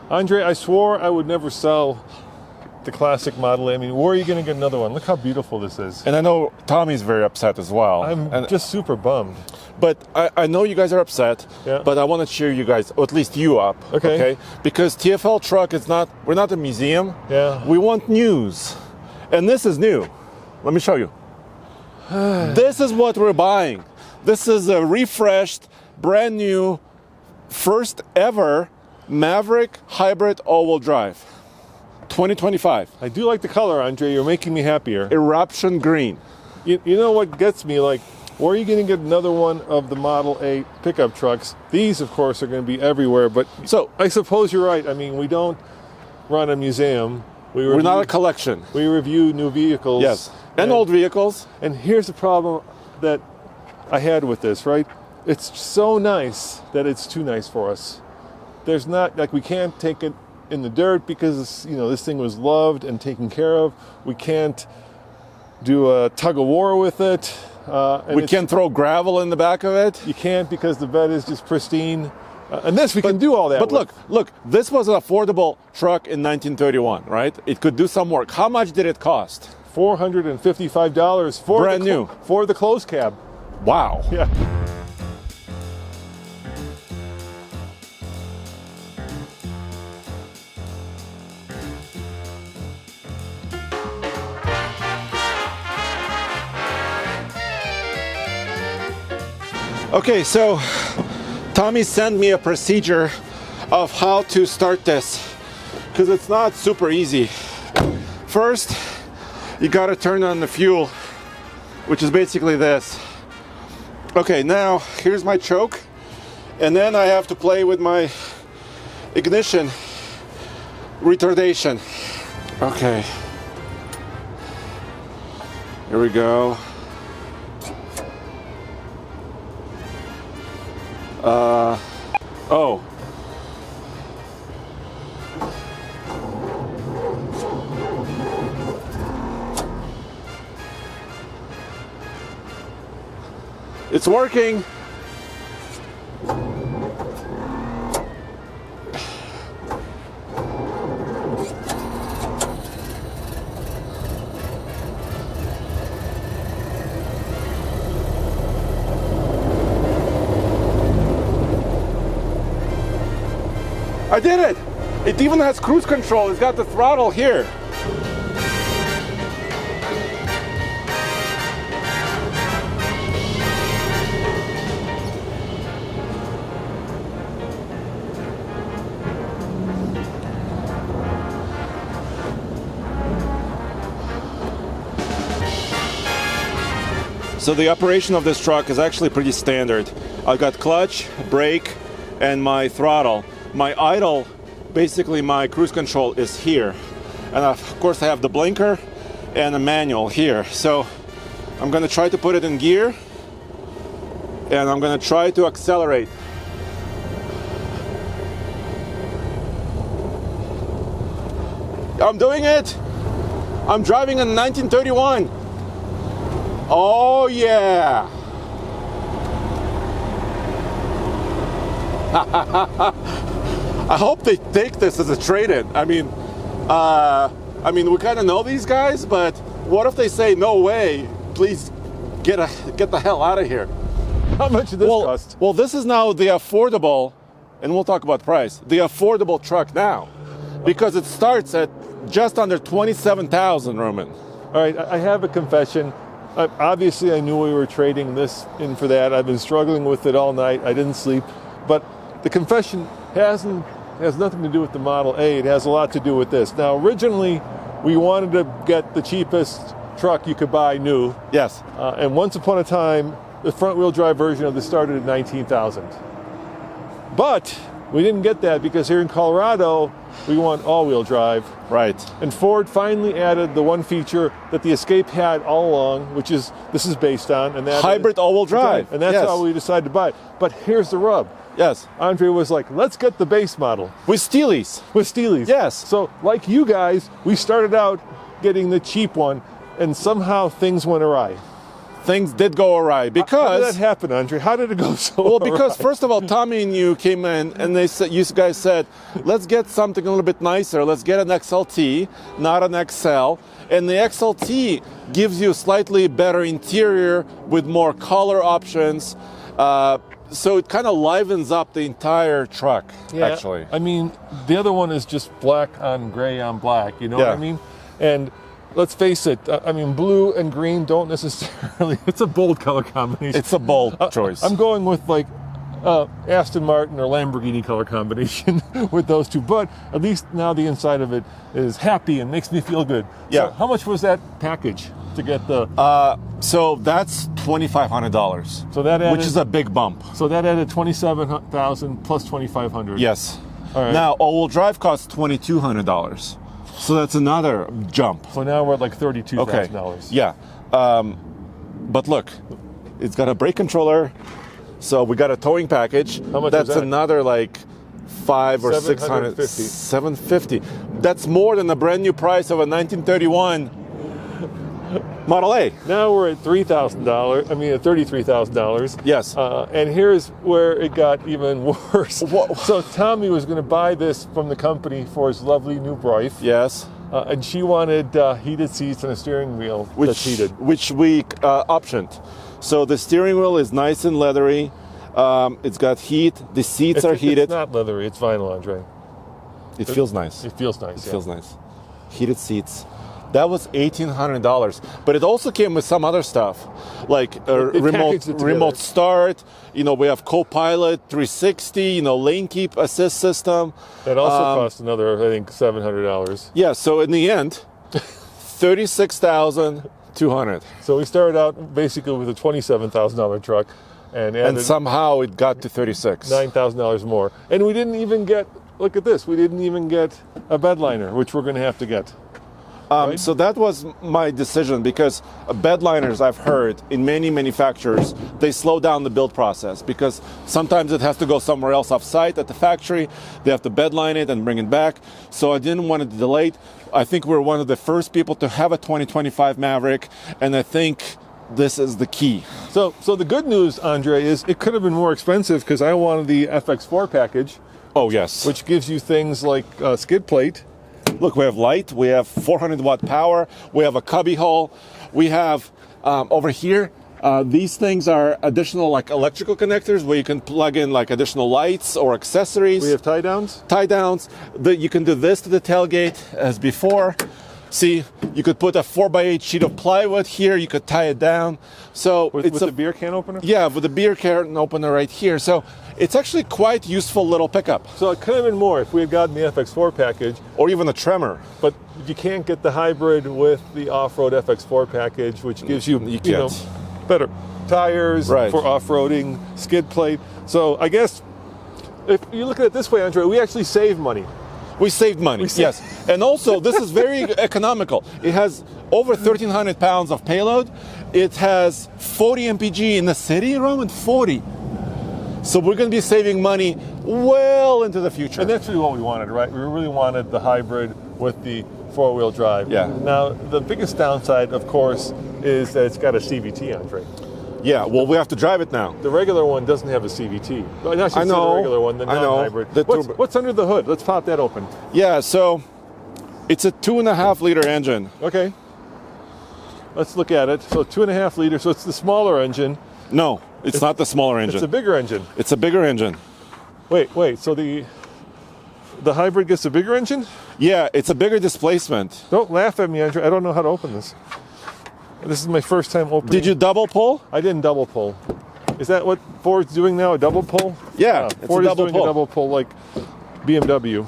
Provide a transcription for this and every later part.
Andre, I swore I would never sell the classic Model A. I mean, where are you going to get another one? Look how beautiful this is. And I know Tommy's very upset as well. I'm just super bummed. But I know you guys are upset, Yeah. but I want to cheer you guys, or at least you up, Okay. Because TFL truck is not, we're not a museum. Yeah. We want news. And this is new. Let me show you. This is what we're buying. This is a refreshed, brand new, first ever Maverick hybrid all-wheel drive. 2025. I do like the color, Andre. You're making me happier. Eruption green. You know what gets me? Like, where are you going to get another one of the Model A pickup trucks? These, of course, are going to be everywhere. But so I suppose you're right. I mean, we don't run a museum. We're not a collection. We review new vehicles. Yes. And old vehicles. And here's the problem that I had with this, right? It's so nice that it's too nice for us. There's not, like, we can't take it in the dirt because, you know, this thing was loved and taken care of. We can't do a tug of war with it. We can't throw gravel in the back of it. You can't because the bed is just pristine. And this, we can do all that But with. look, this was an affordable truck in 1931, right? It could do some work. How much did it cost? $455 for Brand new. For the closed cab. Wow. Yeah. Okay, so Tommy sent me a procedure of how to start this because it's not super easy. First, you gotta turn on the fuel, which is basically this. Okay, now here's my choke, and then I have to play with my ignition retardation. Okay, here we go. Oh. It's working. I did it! It even has cruise control. It's got the throttle here. So the operation of this truck is actually pretty standard. I've got clutch, brake, and my throttle. My idle, basically my cruise control is here. And of course I have the blinker and a manual here. So I'm gonna try to put it in gear and I'm gonna try to accelerate. I'm doing it! I'm driving a 1931. Oh yeah! I hope they take this as a trade-in. I mean, we kind of know these guys, but what if they say, "No way! Please get the hell out of here"? How much did this cost? Well, this is now the affordable, and we'll talk about price. The affordable truck now, because it starts at just under 27,000, Roman. All right, I have a confession. Obviously, I knew we were trading this in for that. I've been struggling with it all night. I didn't sleep. But the confession has nothing to do with the Model A. It has a lot to do with this. Now, originally, we wanted to get the cheapest truck you could buy new. Yes. And once upon a time, the front-wheel drive version of this started at $19,000. But we didn't get that because here in Colorado, we want all-wheel drive. Right. And Ford finally added the one feature that the Escape had all along, which is this is based on, and that hybrid all-wheel drive. And that's how we decided to buy it. But here's the rub. Yes. Andre was like, let's get the base model. With Steelies. With Steelies. Yes. So like you guys, we started out getting the cheap one, and somehow things went awry. things did go awry How because did that happen, Andre? How did it go so well, because awry? first of all, Tommy and you came in and they said, you guys said, let's get something a little bit nicer. Let's get an XLT, not an XL. And the XLT gives you slightly better interior with more color options. So it kind of livens up the entire truck, actually. I mean, the other one is just black on gray on black, you know what I mean? And let's face it, I mean, blue and green don't necessarily, it's a bold color combination. It's a bold choice. I'm going with like Aston Martin or Lamborghini color combination with those two, but at least now the inside of it is happy and makes me feel good. Yeah. So how much was that package to get the... So that's $2,500. So that added, which is a big bump. So that added $27,000 plus $2,500. Yes. All right. Now, all-wheel drive costs $2,200. So that's another jump. So now we're at like $32,000. Okay. Yeah. But look, it's got a brake controller. So we got a towing package. How much That's is that? another like $500 or $600. $750. That's more than the brand new price of a 1931 Model A. Now we're at $3,000. I mean, at $33,000. Yes. And here's where it got even worse. So Tommy was going to buy this from the company for his lovely new wife. Yes. And she wanted heated seats and a steering wheel that's heated. Which we optioned. So the steering wheel is nice and leathery. It's got heat. The seats are heated. It's not leathery. It's vinyl, Andre. It feels nice. It feels nice. It feels nice. Heated seats. That was $1,800, but it also came with some other stuff, like remote start. You know, we have Copilot 360. You know, lane keep assist system. That also cost another, I think, $700. Yeah. So in the end, $36,200. So we started out basically with a $27,000 truck, and somehow it got to $36,000. $9,000 more, and we didn't even get. Look at this. We didn't even get a bed liner, which we're going to have to get. Right? So that was my decision because bed liners, I've heard in many manufacturers, they slow down the build process because sometimes it has to go somewhere else off site at the factory. They have to bed line it and bring it back. So I didn't want to delay it. I think we're one of the first people to have a 2025 Maverick, and I think this is the key. So the good news, Andre, is it could have been more expensive because I wanted the FX4 package. Oh, yes. Which gives you things like skid plate. Look, we have light, we have 400 watt power, we have a cubby hole, we have over here, these things are additional like electrical connectors where you can plug in like additional lights or accessories. We have tie downs? Tie downs. You can do this to the tailgate as before. See, you could put a 4x8 sheet of plywood here, you could tie it down. So with the beer can opener? Yeah, with the beer can opener right here. So it's actually quite useful little pickup. So it could have been more if we had gotten the FX4 package. Or even a Tremor. But you can't get the hybrid with the off-road FX4 package, which gives you, better tires for off-roading, skid plate. So I guess if you look at it this way, Andre, we actually save money. We saved money, yes. And also, this is very economical. It has over 1,300 pounds of payload. It has 40 mpg in the city, Roman, 40. So we're going to be saving money well into the future. And that's really what we wanted, right? We really wanted the hybrid with the four-wheel drive. Yeah. Now, the biggest downside, of course, is that it's got a CVT, Andre. Yeah, well, we have to drive it now. The regular one doesn't have a CVT. I know. The regular one, the non-hybrid. What's under the hood? Let's pop that open. Yeah, so it's a 2.5 liter engine. Okay. Let's look at it. So 2.5 liters. So it's the smaller engine. No, it's not the smaller engine. It's a bigger engine. It's a bigger engine. Wait. So the hybrid gets a bigger engine? Yeah, it's a bigger displacement. Don't laugh at me, Andrew. I don't know how to open this. This is my first time opening. Did you double pull? I didn't double pull. Is that what Ford's doing now, a double pull? Yeah, Ford is doing a double pull like BMW.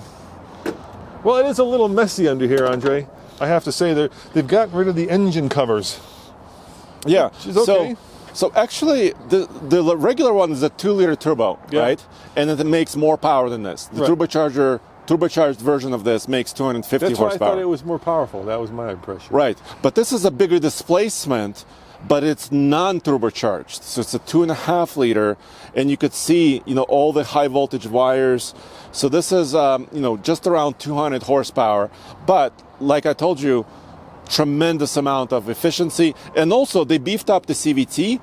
Well, it is a little messy under here, Andre. I have to say they've gotten rid of the engine covers. Yeah. Which is okay. So actually, the regular one is a 2-liter turbo, right? And it makes more power than this. The turbocharged version of this makes 250 That's horsepower. Why I thought it was more powerful. That was my impression. Right. But this is a bigger displacement, but it's non-turbocharged. So it's a 2.5 liter, and you could see, all the high voltage wires. So this is, just around 200 horsepower. But like I told you, tremendous amount of efficiency. And also, they beefed up the CVT.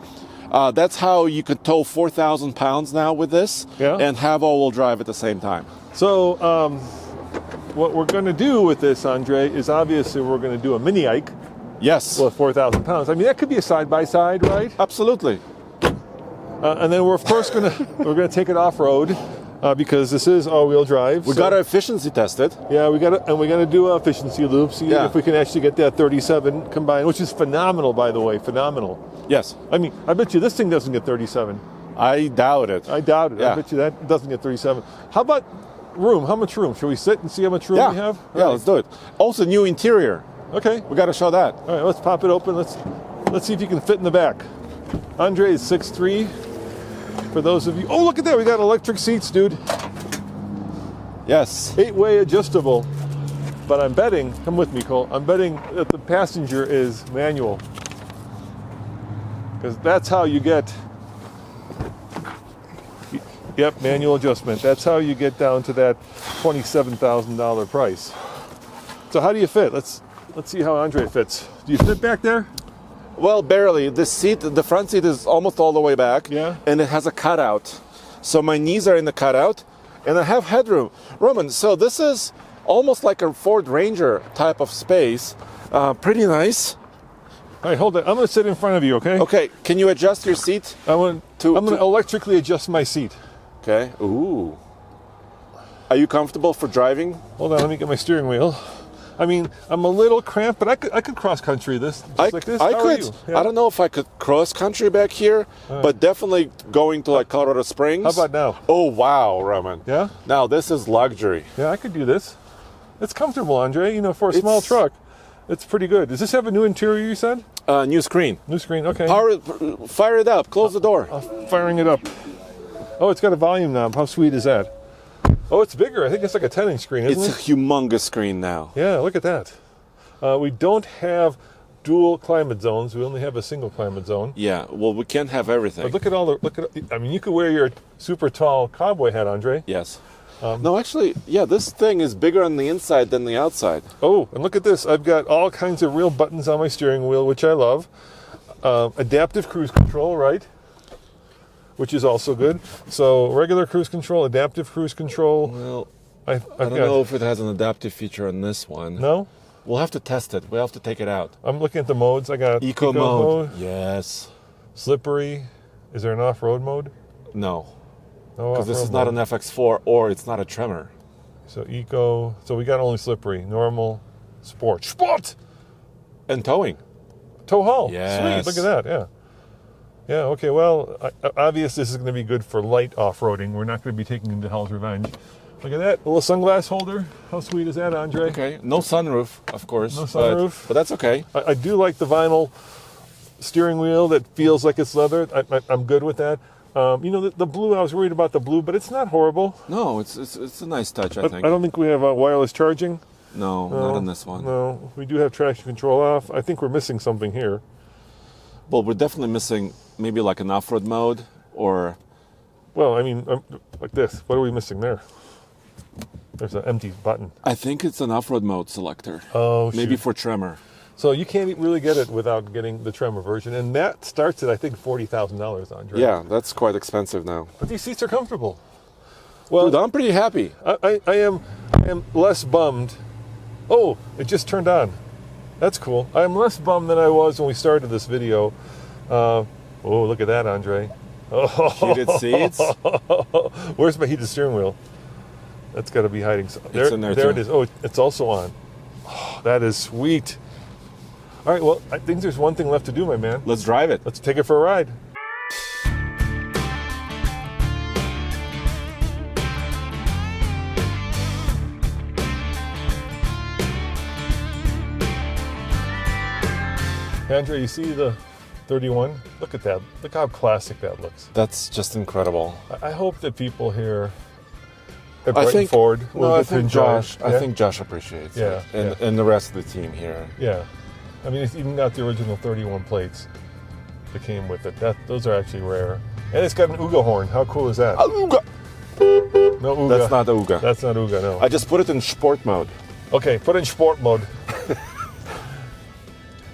That's how you could tow 4,000 pounds now with this and have all-wheel drive at the same time. So what we're going to do with this, Andre, is obviously we're going to do a mini hike. Yes. With 4,000 pounds. I mean, that could be a side-by-side, right? Absolutely. And then we're of course going to take it off-road because this is all-wheel drive. We got to efficiency test it. Yeah, we're going to do efficiency loops. See if we can actually get that 37 combined, which is phenomenal, by the way, phenomenal. Yes. I mean, I bet you this thing doesn't get 37. I doubt it. I doubt it. Yeah. I bet you that doesn't get 37. How about room? How much room? Should we sit and see how much room we have? Yeah, let's do it. Also, new interior. Okay. We got to show that. All right, let's pop it open. Let's see if you can fit in the back. Andre is 6'3". For those of you, oh, look at that. We got electric seats, dude. Yes. 8-way adjustable. But I'm betting, come with me, Cole. I'm betting that the passenger is manual. Because that's how you get, manual adjustment. That's how you get down to that $27,000 price. So how do you fit? Let's see how Andre fits. Do you fit back there? Well, barely. The front seat is almost all the way back. Yeah. And it has a cutout. So my knees are in the cutout, and I have headroom. Roman, so this is almost like a Ford Ranger type of space. Pretty nice. All right, hold it. I'm going to sit in front of you, okay? Okay, can you adjust your seat? I'm going to electrically adjust my seat. Okay. Ooh. Are you comfortable for driving? Hold on, let me get my steering wheel. I mean, I'm a little cramped, but I could cross country this like this. I How could. are you? Yeah. I don't know if I could cross country back here, but definitely going to like Colorado Springs. How about now? Oh wow, Roman. Yeah? Now this is luxury. Yeah, I could do this. It's comfortable, Andre. You know, for a small truck, it's pretty good. Does this have a new interior, you said? New screen. New screen, okay. Fire it up. Close the door. Firing it up. Oh, it's got a volume knob. How sweet is that? Oh, it's bigger. I think it's like a 10-inch screen, isn't it? It's a humongous screen now. Yeah, look at that. We don't have dual climate zones. We only have a single climate zone. Yeah, well, we can't have everything. But look at. I mean, you could wear your super tall cowboy hat, Andre. Yes. No, actually, yeah, this thing is bigger on the inside than the outside. Oh, and look at this. I've got all kinds of real buttons on my steering wheel, which I love. Adaptive cruise control, right? Which is also good. So regular cruise control, adaptive cruise control. Well, I don't know if it has an adaptive feature on this one. No? We'll have to test it. We'll have to take it out. I'm looking at the modes. I got Eco mode. Yes. Slippery. Is there an off-road mode? No. No, because this is not an FX4 or it's not a Tremor. So Eco. So we got only slippery, normal, sport. Sport! And towing. Tow haul. Yes. Sweet. Look at that. Yeah. Yeah, okay, well, obviously this is going to be good for light off-roading. We're not going to be taking him to Hell's Revenge. Look at that, a little sunglass holder. How sweet is that, Andre? Okay, no sunroof, of course. No sunroof. But that's okay. I do like the vinyl steering wheel that feels like it's leather. I'm good with that. You know, the blue, I was worried about the blue, but it's not horrible. No, it's a nice touch, I think. I don't think we have wireless charging. No, not on this one. No, we do have traction control off. I think we're missing something here. Well, we're definitely missing maybe like an off-road mode or... Well, I mean, like this. What are we missing there? There's an empty button. I think it's an off-road mode selector. Oh, maybe shoot. for Tremor. So you can't really get it without getting the Tremor version. And that starts at, I think, $40,000, Andre. Yeah, that's quite expensive now. But these seats are comfortable. Well, dude, I'm pretty happy. I am less bummed. Oh, it just turned on. That's cool. I'm less bummed than I was when we started this video. Oh, look at that, Andre. Oh. Heated seats. Where's my heated steering wheel? That's got to be hiding. It's in there too. it is. Oh, it's also on. Oh, that is sweet. All right, well, I think there's one thing left to do, my man. Let's drive it. Let's take it for a ride. Andre, you see the 31? Look at that. Look how classic that looks. That's just incredible. I hope that people here at Brighton Ford will I get to think enjoy. I think Josh appreciates it. And the rest of the team here. Yeah. I mean, it's even got the original 31 plates that came with it. Those are actually rare. And it's got an Ooga horn. How cool is that? Ooga. No Ooga. That's not Ooga. That's not Ooga, no. I just put it in sport mode. Okay, put it in sport mode.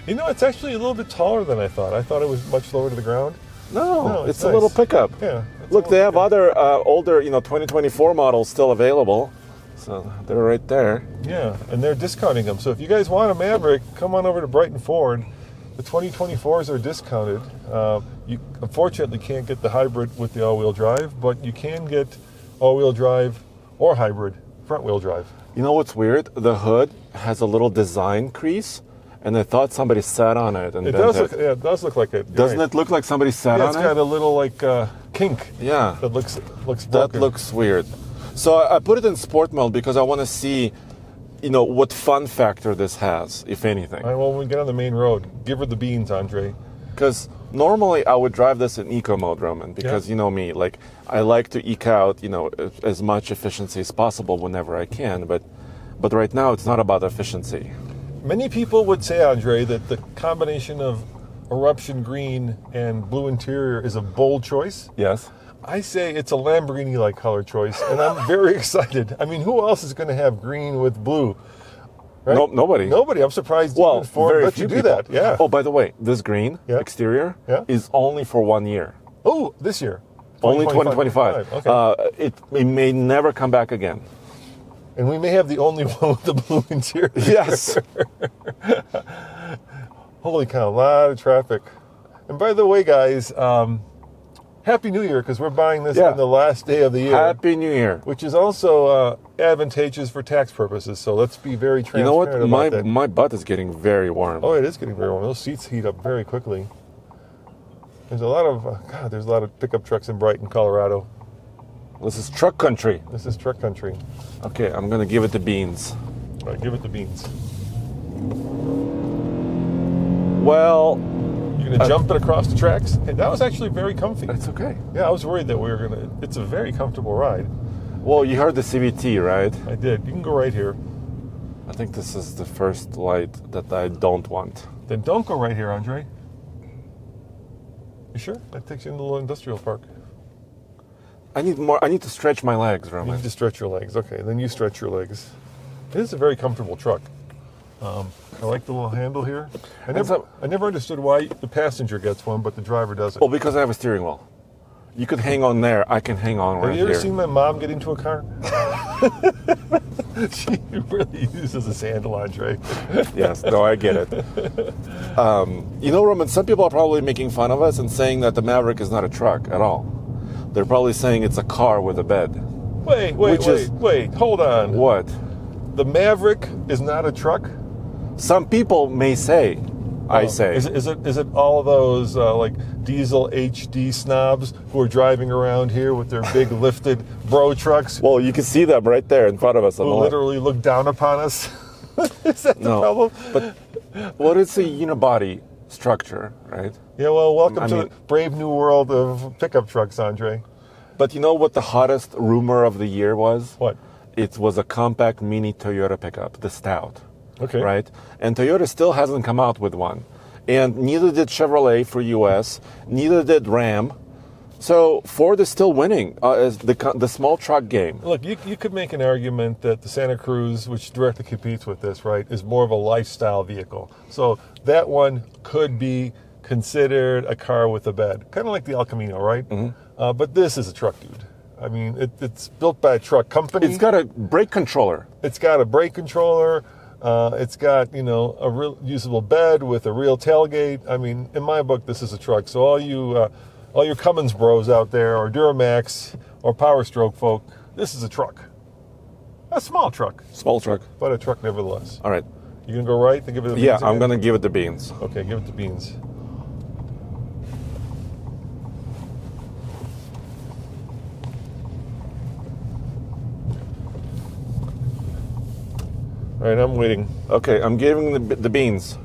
You know, it's actually a little bit taller than I thought. I thought it was much lower to the ground. No, it's it's a little nice. pickup. Yeah. Look, they have other older, 2024 models still available. So they're right there. Yeah, and they're discounting them. So if you guys want a Maverick, come on over to Brighton Ford. The 2024s are discounted. You unfortunately can't get the hybrid with the all-wheel drive, but you can get all-wheel drive or hybrid front-wheel drive. You know what's weird? The hood has a little design crease, and I thought somebody sat on it and It bent does it. look, yeah, it does look like it. Doesn't it look like somebody sat Yeah, on it's it? got a little like kink. Yeah. That looks That broken. looks weird. So I put it in sport mode because I want to see, what fun factor this has, if anything. All right, well, when we get on the main road, give her the beans, Andre. Because normally I would drive this in eco mode, Roman, because you know me, like I like to eke out, as much efficiency as possible whenever I can, but right now it's not about efficiency. Many people would say, Andre, that the combination of eruption green and blue interior is a bold choice. Yes. I say it's a Lamborghini-like color choice, and I'm very excited. I mean, who else is going to have green with blue? Right? No, nobody. Nobody. I'm surprised Well, Ford very let few you do people. that. Yeah. Oh, by the way, this green exterior is only for 1 year. Oh, this year. Only 2025. Okay. It may never come back again. And we may have the only one with the blue interior. Yes. Holy cow, a lot of traffic. And by the way, guys, Happy New Year, because we're buying this on the last day of the year. Happy New Year. Which is also advantageous for tax purposes. So let's be very transparent about that. My butt is getting very warm. Oh, it is getting very warm. Those seats heat up very quickly. There's a lot of pickup trucks in Brighton, Colorado. This is truck country. This is truck country. Okay, I'm going to give it the beans. All right, give it the beans. Well, You're going to jump it across the tracks? And that was actually very comfy. it's okay. Yeah, I was worried that we were going to... It's a very comfortable ride. Well, you heard the CVT, right? I did. You can go right here. I think this is the first light that I don't want. Then don't go right here, Andre. You sure? That takes you into the little industrial park. I need to stretch my legs, You Roman. need to stretch your legs. Okay, then you stretch your legs. It is a very comfortable truck. I like the little handle here. I never understood why the passenger gets one, but the driver doesn't. Well, because I have a steering wheel. You could hang on there. I can hang on right Have you ever here. seen my mom get into a car? She really uses a handle, Andre. Yes, no, I get it. Roman, some people are probably making fun of us and saying that the Maverick is not a truck at all. They're probably saying it's a car with a bed. Wait, hold on. What? The Maverick is not a truck? Some people may say. I say. Is it all of those like diesel HD snobs who are driving around here with their big lifted bro trucks Well, you can see them right there in front of us. who literally look down upon us? Is that the problem? But what is a unibody structure, right? Yeah, well, welcome to the brave new world of pickup trucks, Andre. But you know what the hottest rumor of the year was? What? It was a compact mini Toyota pickup, the Stout. Okay. Right? And Toyota still hasn't come out with one. And neither did Chevrolet for US, neither did Ram. So Ford is still winning as the small truck game. Look, you could make an argument that the Santa Cruz, which directly competes with this, right, is more of a lifestyle vehicle. So that one could be considered a car with a bed, kind of like the El Camino, right? Mm-hmm. But this is a truck, dude. I mean, it's built by a truck company. It's got a brake controller. It's got a brake controller. It's got, a real usable bed with a real tailgate. I mean, in my book, this is a truck. So all your Cummins bros out there, or Duramax, or Power Stroke folk, this is a truck. A small truck, Small truck. but a truck nevertheless. All right. You gonna go right? Then give it the beans Yeah, again? I'm going to give it the beans. Okay, give it the beans. All right, I'm waiting. Okay, I'm giving the beans.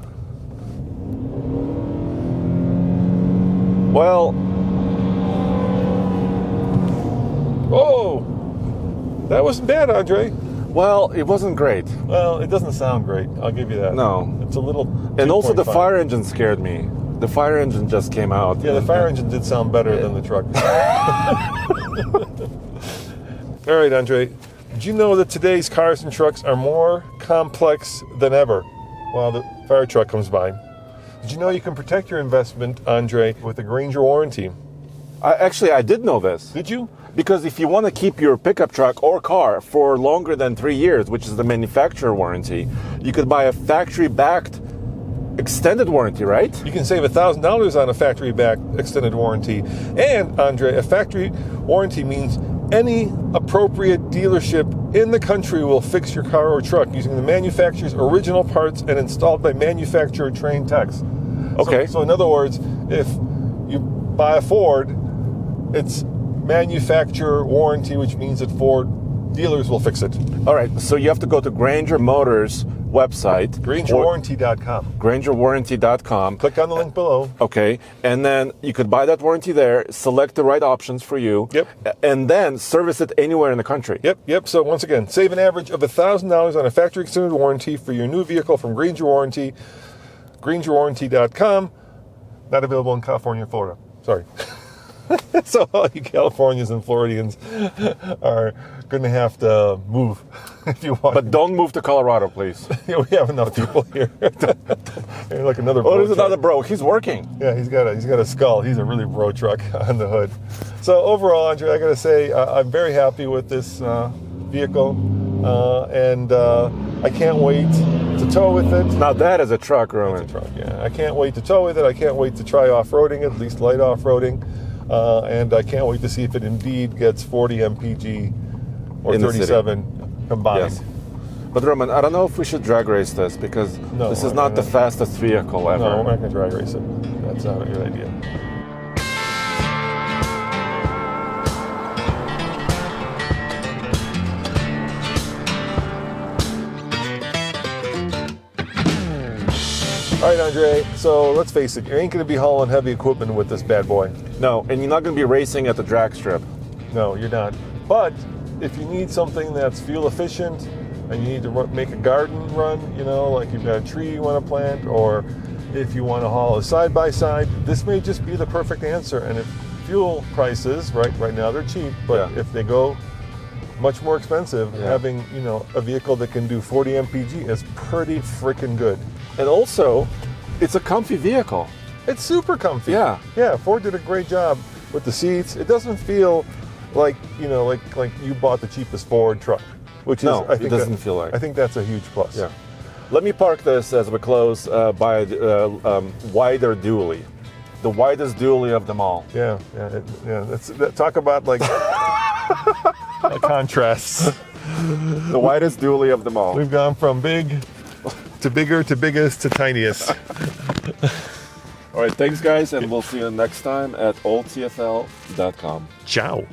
Well, Oh, that wasn't bad, Andre. it wasn't great. Well, it doesn't sound great. I'll give you that. No. It's a little. And also the 2.5. fire engine scared me. The fire engine just came out. Yeah, the fire engine did sound better than the truck. All right, Andre. Did you know that today's cars and trucks are more complex than ever while the fire truck comes by? Did you know you can protect your investment, Andre, with a Grainger warranty? I did know this. Did you? Because if you want to keep your pickup truck or car for longer than 3 years, which is the manufacturer warranty, you could buy a factory-backed extended warranty, right? You can save $1,000 on a factory-backed extended warranty. And, Andre, a factory warranty means any appropriate dealership in the country will fix your car or truck using the manufacturer's original parts and installed by manufacturer-trained techs. Okay. So in other words, if you buy a Ford, it's manufacturer warranty, which means that Ford dealers will fix it. All right, so you have to go to Grainger Motors website. GraingerWarranty.com. GraingerWarranty.com. Click on the link below. Okay, and then you could buy that warranty there, select the right options for you, Yep. and then service it anywhere in the country. Yep. So once again, save an average of $1,000 on a factory extended warranty for your new vehicle from Grainger Warranty. GraingerWarranty.com. Not available in California and Florida. Sorry. So all you Californians and Floridians are going to have to move if you want. But don't move to Colorado, please. Yeah, we have enough people here. Like another. Oh, there's truck. another bro. He's working. Yeah, he's got a skull. He's a really bro truck on the hood. So overall, Andre, I got to say I'm very happy with this vehicle, and I can't wait to tow with it. Now that is a truck, Roman. It's a truck, yeah. I can't wait to tow with it. I can't wait to try off-roading it, at least light off-roading. And I can't wait to see if it indeed gets 40 mpg or In the 37 combined. Yes. But Roman, I don't know if we should drag race this because this is not the fastest vehicle ever. No, we're not going to drag race it. That's not a good idea. All right, Andre, so let's face it, you ain't going to be hauling heavy equipment with this bad boy. No, and you're not going to be racing at the drag strip. No, you're not. But if you need something that's fuel efficient and you need to make a garden run, like you've got a tree you want to plant, or if you want to haul a side-by-side, this may just be the perfect answer. And if fuel prices, right now they're cheap, but if they go much more expensive, having, a vehicle that can do 40 mpg is pretty freaking good. And also, it's a comfy vehicle. It's super comfy. Yeah. Yeah, Ford did a great job with the seats. It doesn't feel like, like you bought the cheapest Ford truck, which No, is, I think it doesn't feel like. I think that's a huge plus. Yeah. Let me park this as we close by the wider dually. The widest dually of them all. Yeah. Talk about like contrasts. The widest dually of them all. We've gone from big to bigger to biggest to tiniest. All right, thanks guys, and we'll see you next time at oldtfl.com. Ciao.